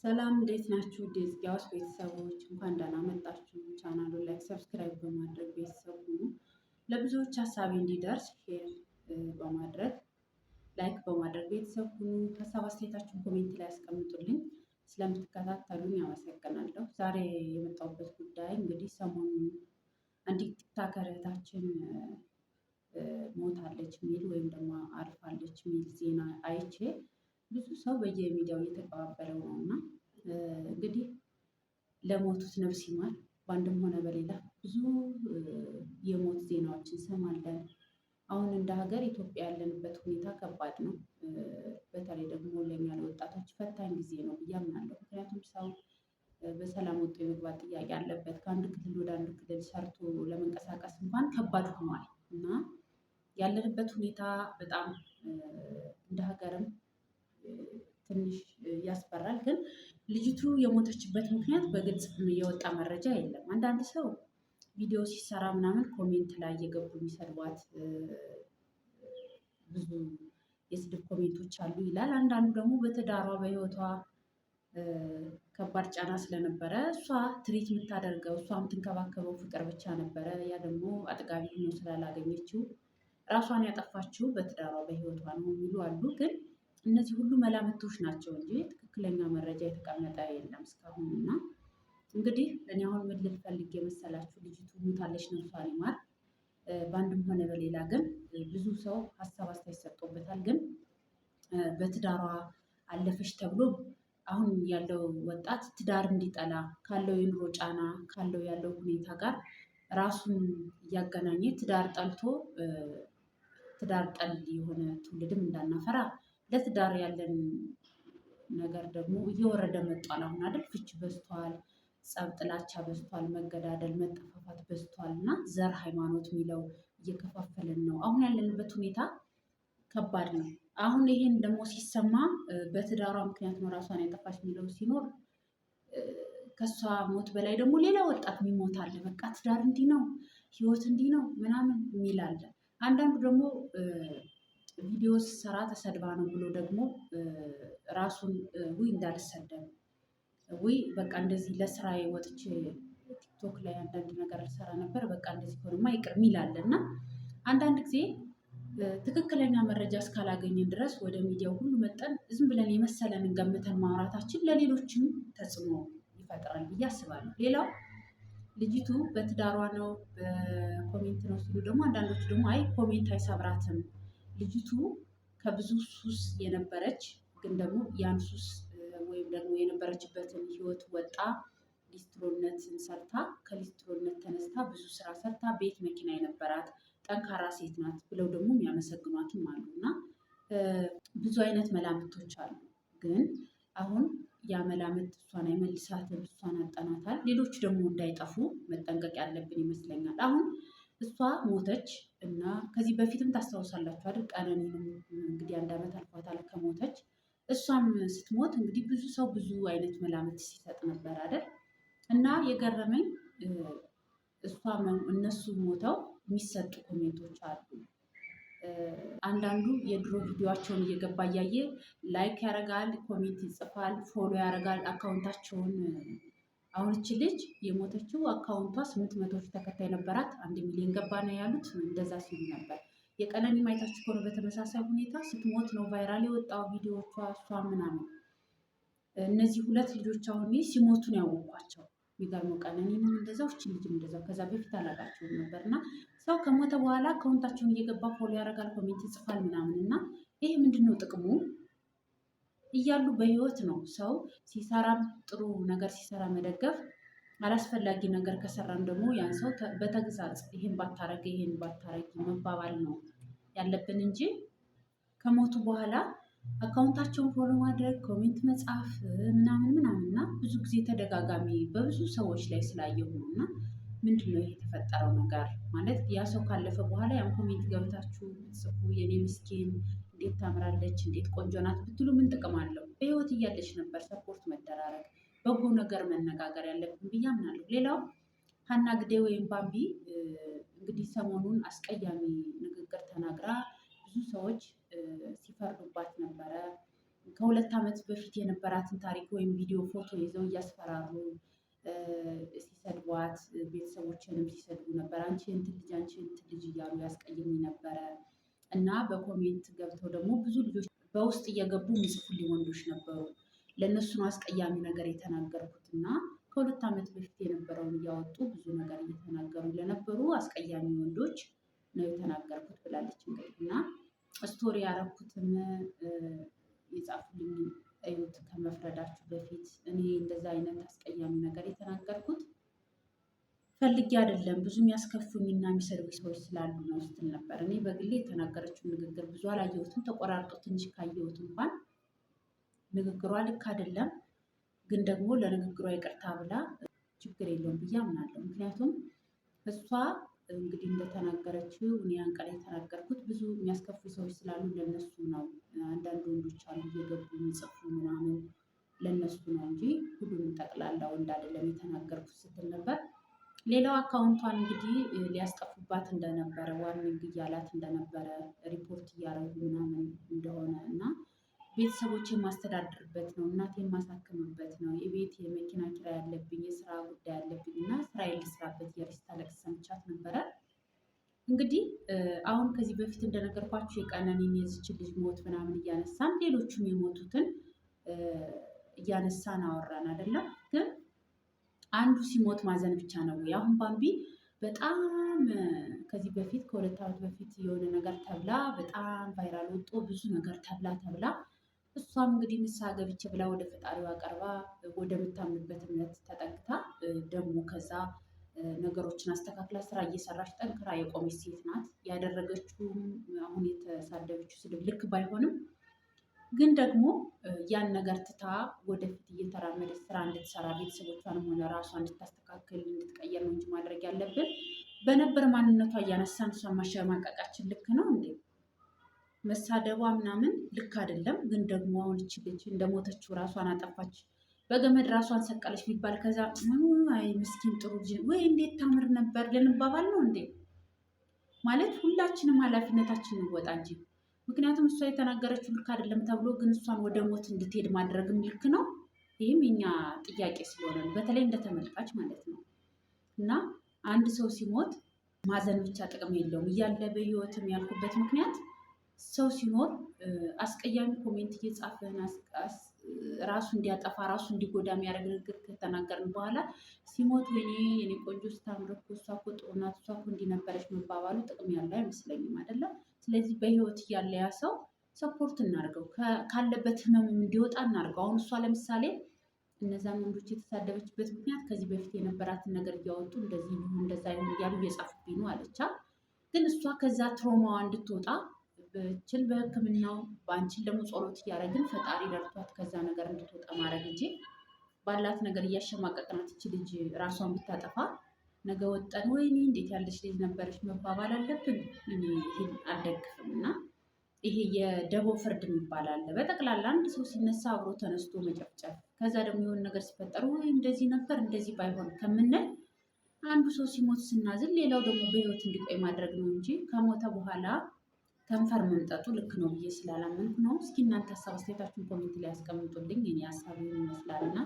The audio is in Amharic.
ሰላም እንዴት ናችሁ? ዲዝጊያስ ቤተሰቦች እንኳን ደህና መጣችሁ። ቻናሉን ላይክ፣ ሰብስክራይብ በማድረግ ቤተሰብ ሁኑ። ለብዙዎች ሀሳቢ እንዲደርስ ሼር በማድረግ ላይክ በማድረግ ቤተሰብ ሁኑ። ሀሳብ አስተያየታችሁን ኮሜንት ላይ ያስቀምጡልኝ። ስለምትከታተሉኝ አመሰግናለሁ። ዛሬ የመጣሁበት ጉዳይ እንግዲህ ሰሞኑን አንዲት ቲክታከር እህታችን ሞታለች የሚል ወይም ደግሞ አርፋለች የሚል ዜና አይቼ ብዙ ሰው በየሚዲያው እየተቀባበለው ነው እና እንግዲህ ለሞቱት ነፍስ ይማር። በአንድም ሆነ በሌላ ብዙ የሞት ዜናዎችን እንሰማለን። አሁን እንደ ሀገር ኢትዮጵያ ያለንበት ሁኔታ ከባድ ነው። በተለይ ደግሞ ለእኛ ለወጣቶች ፈታኝ ጊዜ ነው ብዬ አምናለሁ። ምክንያቱም ሰው በሰላም ወጥቶ የመግባት ጥያቄ አለበት። ከአንድ ክልል ወደ አንድ ክልል ሰርቶ ለመንቀሳቀስ እንኳን ከባድ ሆኗል እና ያለንበት ሁኔታ በጣም እንደ ሀገርም ትንሽ ያስፈራል። ግን ልጅቱ የሞተችበት ምክንያት በግልጽ የወጣ መረጃ የለም። አንዳንድ ሰው ቪዲዮ ሲሰራ ምናምን ኮሜንት ላይ እየገቡ የሚሰድቧት ብዙ የስድብ ኮሜንቶች አሉ ይላል። አንዳንዱ ደግሞ በትዳሯ በህይወቷ ከባድ ጫና ስለነበረ እሷ ትሪት የምታደርገው እሷ የምትንከባከበው ፍቅር ብቻ ነበረ። ያ ደግሞ አጥጋቢ ሆኖ ስላላገኘችው ራሷን ያጠፋችው በትዳሯ በህይወቷ ነው የሚሉ አሉ። ግን እነዚህ ሁሉ መላምቶች ናቸው እንጂ ትክክለኛ መረጃ የተቀመጠ የለም እስካሁን። እና እንግዲህ እኔ አሁን ምን ልል ፈልጌ መሰላችሁ፣ ልጅቱ ሞታለች ነፍሷን ይማር። በአንድም ሆነ በሌላ ግን ብዙ ሰው ሀሳብ አስተያየት ሰጥቶበታል። ግን በትዳሯ አለፈች ተብሎ አሁን ያለው ወጣት ትዳር እንዲጠላ ካለው የኑሮ ጫና ካለው ያለው ሁኔታ ጋር ራሱን እያገናኘ ትዳር ጠልቶ ትዳር ጠል የሆነ ትውልድም እንዳናፈራ ለትዳር ያለን ነገር ደግሞ እየወረደ መጥቷል። አሁን አይደል ፍች በዝቷል፣ ጸብ ጥላቻ በዝቷል፣ መገዳደል መጠፋፋት በዝቷል እና ዘር ሃይማኖት የሚለው እየከፋፈለን ነው። አሁን ያለንበት ሁኔታ ከባድ ነው። አሁን ይሄን ደግሞ ሲሰማ በትዳሯ ምክንያት ነው ራሷን ያጠፋች የሚለው ሲኖር ከሷ ሞት በላይ ደግሞ ሌላ ወጣት የሚሞት አለ። በቃ ትዳር እንዲህ ነው፣ ህይወት እንዲህ ነው ምናምን የሚል አለ። አንዳንዱ ደግሞ ቪዲዮ ስሰራ ተሰድባ ነው ብሎ ደግሞ ራሱን ውይ እንዳልሰደብ ውይ በቃ እንደዚህ ለስራዬ ወጥቼ ቲክቶክ ላይ አንዳንድ ነገር ልሰራ ነበር በቃ እንደዚህ ከሆነማ ይቅር የሚል አለ እና አንዳንድ ጊዜ ትክክለኛ መረጃ እስካላገኘን ድረስ ወደ ሚዲያው ሁሉ መጠን ዝም ብለን የመሰለንን ገምተን ማውራታችን ለሌሎችም ተጽዕኖ ይፈጥራል ብዬ አስባለሁ። ሌላው ልጅቱ በትዳሯ ነው በኮሜንት ነው ሲሉ ደግሞ አንዳንዶቹ ደግሞ አይ ኮሜንት አይሰብራትም፣ ልጅቱ ከብዙ ሱስ የነበረች ግን ደግሞ ያን ሱስ ወይም ደግሞ የነበረችበትን ህይወት ወጣ ሊስትሮነትን ሰርታ ከሊስትሮነት ተነስታ ብዙ ስራ ሰርታ ቤት መኪና የነበራት ጠንካራ ሴት ናት ብለው ደግሞ የሚያመሰግኗትም አሉ እና ብዙ አይነት መላምቶች አሉ። ግን አሁን ያ መላምት እሷን አይመልሳትም፣ እሷን አጠናታል። ሌሎች ደግሞ እንዳይጠፉ መጠንቀቅ ያለብን ይመስለኛል። አሁን እሷ ሞተች እና ከዚህ በፊትም ታስታውሳላችሁ አይደል? ቀነኒንም እንግዲህ 1 ዓመት አልፏታል ከሞተች። እሷም ስትሞት እንግዲህ ብዙ ሰው ብዙ አይነት መላምት ሲሰጥ ነበር አይደል? እና የገረመኝ እሷ እነሱ ሞተው የሚሰጡ ኮሜንቶች አሉ። አንዳንዱ የድሮ ቪዲዮቸውን እየገባ እያየ ላይክ ያደርጋል፣ ኮሜንት ይጽፋል፣ ፎሎ ያደርጋል አካውንታቸውን። አሁን እቺ ልጅ የሞተችው አካውንቷ 800 ሺህ ተከታይ ነበራት፣ 1 ሚሊዮን ገባ ነው ያሉት። እንደዛ ሲሉ ነበር። የቀነኒ ማየታችሁ ከሆነ በተመሳሳይ ሁኔታ ስትሞት ነው ቫይራል የወጣው ቪዲዮቿ እሷ ምናምን። እነዚህ 2 ልጆች አሁን ሲሞቱ ነው ያወኳቸው። የሚገርመው ቀነኒንም እንደዛው እቺ ልጅም እንደዛው። ከዛ በፊት አላውቃቸውም ነበር እና ሰው ከሞተ በኋላ አካውንታቸውን እየገባ ፎሎ ያደርጋል፣ ኮሜንት ይጽፋል ምናምን እና ይሄ ምንድነው ጥቅሙ? እያሉ በህይወት ነው ሰው ሲሰራም ጥሩ ነገር ሲሰራ መደገፍ፣ አላስፈላጊ ነገር ከሰራም ደግሞ ያን ሰው በተግሳጽ ይሄን ባታረግ ይሄን ባታረግ መባባል ነው ያለብን እንጂ ከሞቱ በኋላ አካውንታቸውን ፎሎ ማድረግ ኮሜንት መጻፍ ምናምን ምናምን እና ብዙ ጊዜ ተደጋጋሚ በብዙ ሰዎች ላይ ስላየሁ ነው። እና ምንድነው ይሄ የተፈጠረው ነገር ማለት ያ ሰው ካለፈ በኋላ ያን ኮሜንት ገብታችሁ ጽፉ የኔ ምስኪን እንዴት ታምራለች እንዴት ቆንጆ ናት ብትሉ ምን ጥቅም አለው? በህይወት እያለች ነበር ሰፖርት መደራረግ በጎ ነገር መነጋገር ያለብን ብዬ አምናለሁ። ሌላው ሀና ግዴ ወይም ባምቢ እንግዲህ ሰሞኑን አስቀያሚ ንግግር ተናግራ ብዙ ሰዎች ሲፈርዱባት ነበረ። ከ2 ዓመት በፊት የነበራትን ታሪክ ወይም ቪዲዮ ፎቶ ይዘው እያስፈራሩ ሲሰድቧት፣ ቤተሰቦችንም ሲሰድቡ ነበር። አንቺ እንትን ልጅ አንቺ እንትን ልጅ እያሉ ያስቀይሙኝ ነበረ እና በኮሜንት ገብተው ደግሞ ብዙ ልጆች በውስጥ እየገቡ የሚጽፉልኝ ወንዶች ነበሩ። ለእነሱ ነው አስቀያሚ ነገር የተናገርኩት እና ከ2 ዓመት በፊት የነበረውን እያወጡ ብዙ ነገር እየተናገሩ ለነበሩ አስቀያሚ ወንዶች ነው የተናገርኩት ብላለች። እንግዲህ እና ስቶሪ ያረኩትም የጻፉልኝ እዩት ከመፍረዳችሁ በፊት እኔ እንደዛ አይነት አስቀያሚ ነገር የተናገርኩት ፈልጌ አይደለም፣ ብዙ የሚያስከፉኝና የሚሰድቡኝ ሰዎች ስላሉ ነው ስትል ነበር። እኔ በግሌ የተናገረችው ንግግር ብዙ አላየሁትም፣ ተቆራርጦ ትንሽ ካየሁት እንኳን ንግግሯ ልክ አይደለም፣ ግን ደግሞ ለንግግሯ ይቅርታ ብላ ችግር የለውም ብዬ አምናለሁ። ምክንያቱም እሷ እንግዲህ እንደተናገረችው እኔ ያን ቃል የተናገርኩት ብዙ የሚያስከፉ ሰዎች ስላሉ ለነሱ ነው። አንዳንድ ወንዶች አሉ እየገቡ የሚጽፉ ምናምን ለነሱ ነው እንጂ ሁሉንም ጠቅላላ ወንድ አይደለም የተናገርኩት ስትል ነበር። ሌላው አካውንቷን እንግዲህ ሊያስጠፉባት እንደነበረ ዋርኒንግ እያላት እንደነበረ ሪፖርት እያደረጉ ምናምን እንደሆነ እና ቤተሰቦች የማስተዳድርበት ነው፣ እናት የማሳክምበት ነው፣ የቤት የመኪና ኪራይ ያለብኝ፣ የስራ ጉዳይ ያለብኝ እና ስራዬን ልስራበት እያለች ስታለቅስ ሰምቻት ነበረ። እንግዲህ አሁን ከዚህ በፊት እንደነገርኳችሁ የቀነኒን የዚችን ልጅ ሞት ምናምን እያነሳን ሌሎቹም የሞቱትን እያነሳን አወራን አይደለም። ግን አንዱ ሲሞት ማዘን ብቻ ነው ወይ? አሁን ባምቢ በጣም ከዚህ በፊት ከ2 ዓመት በፊት የሆነ ነገር ተብላ በጣም ቫይራል ወጦ ብዙ ነገር ተብላ እሷም እንግዲህ ንስሐ ገብቼ ብላ ወደ ፈጣሪዋ ቀርባ ወደምታምንበት እምነት ተጠግታ ደግሞ ከዛ ነገሮችን አስተካክላ ስራ እየሰራች ጠንክራ የቆመች ሴት ናት። ያደረገችውም አሁን የተሳደበችው ስድብ ልክ ባይሆንም ግን ደግሞ ያን ነገር ትታ ወደፊት እየተራመደች ስራ እንድትሰራ ቤተሰቦቿንም ሆነ ራሷ እንድታስተካክል እንድትቀየር ነው እንጂ ማድረግ ያለብን በነበር ማንነቷ እያነሳን እሷን ማሸማቀቃችን ልክ ነው እንዴ? መሳደቧ ምናምን ልክ አይደለም። ግን ደግሞ አሁን እቺ ልጅ እንደሞተችው ራሷን አጠፋች በገመድ ራሷን ሰቀለች ቢባል ከዛ አይ ምስኪን ጥሩ ልጅ ወይ እንዴት ታምር ነበር ልንባባል ነው እንዴ? ማለት ሁላችንም ኃላፊነታችን እንወጣ እንጂ። ምክንያቱም እሷ የተናገረችው ልክ አይደለም ተብሎ ግን እሷን ወደ ሞት እንድትሄድ ማድረግም ልክ ነው? ይህም የኛ ጥያቄ ስለሆነ በተለይ እንደተመልካች ማለት ነው። እና አንድ ሰው ሲሞት ማዘን ብቻ ጥቅም የለውም እያለ በህይወትም ያልኩበት ምክንያት ሰው ሲኖር አስቀያሚ ኮሜንት እየጻፈን ራሱ እንዲያጠፋ ራሱ እንዲጎዳ የሚያደርግ ንግግር ከተናገርን በኋላ ሲሞት ወይኔ የኔ ቆንጆ ስታምር እኮ እሷ እኮ ጥሩ ናት፣ እሷ እኮ እንዲህ ነበረች መባባሉ ጥቅም ያለው አይመስለኝም አይደለም። ስለዚህ በህይወት እያለ ያ ሰው ሰፖርት እናድርገው፣ ካለበት ህመምም እንዲወጣ እናድርገው። አሁን እሷ ለምሳሌ እነዛን ወንዶች የተሳደበችበት ምክንያት ከዚህ በፊት የነበራትን ነገር እያወጡ እንደዚህ ይሁን እንደዛ ይሁን እያሉ እየጻፉብኝ ነው አለቻ። ግን እሷ ከዛ ትሮማዋ እንድትወጣ በችል በህክምናው በአንቺን ደግሞ ጸሎት እያደረግን ፈጣሪ ደርቷት ከዛ ነገር እንድትወጣ ማድረግ እንጂ ባላት ነገር እያሸማቀቅናት እቺ ልጅ ራሷን ብታጠፋ ነገ ወጠን ወይኔ እንዴት ያለች ልጅ ነበረች መባባል አለብን። እኔ ይህን አልደግፍም እና ይሄ የደቦ ፍርድ የሚባል አለ። በጠቅላላ አንድ ሰው ሲነሳ አብሮ ተነስቶ መጨፍጨፍ፣ ከዛ ደግሞ የሆነ ነገር ሲፈጠሩ ወይ እንደዚህ ነበር እንደዚህ ባይሆን ከምንል አንዱ ሰው ሲሞት ስናዝን ሌላው ደግሞ በህይወት እንዲቆይ ማድረግ ነው እንጂ ከሞተ በኋላ ከንፈር መምጠጡ ልክ ነው ብዬ ስላላመንኩ ነው። እስኪ እናንተ ሀሳብ አስተያየታችሁን ኮሜንት ላይ ያስቀምጡልኝ። እኔ ሀሳብ ይመስላል እና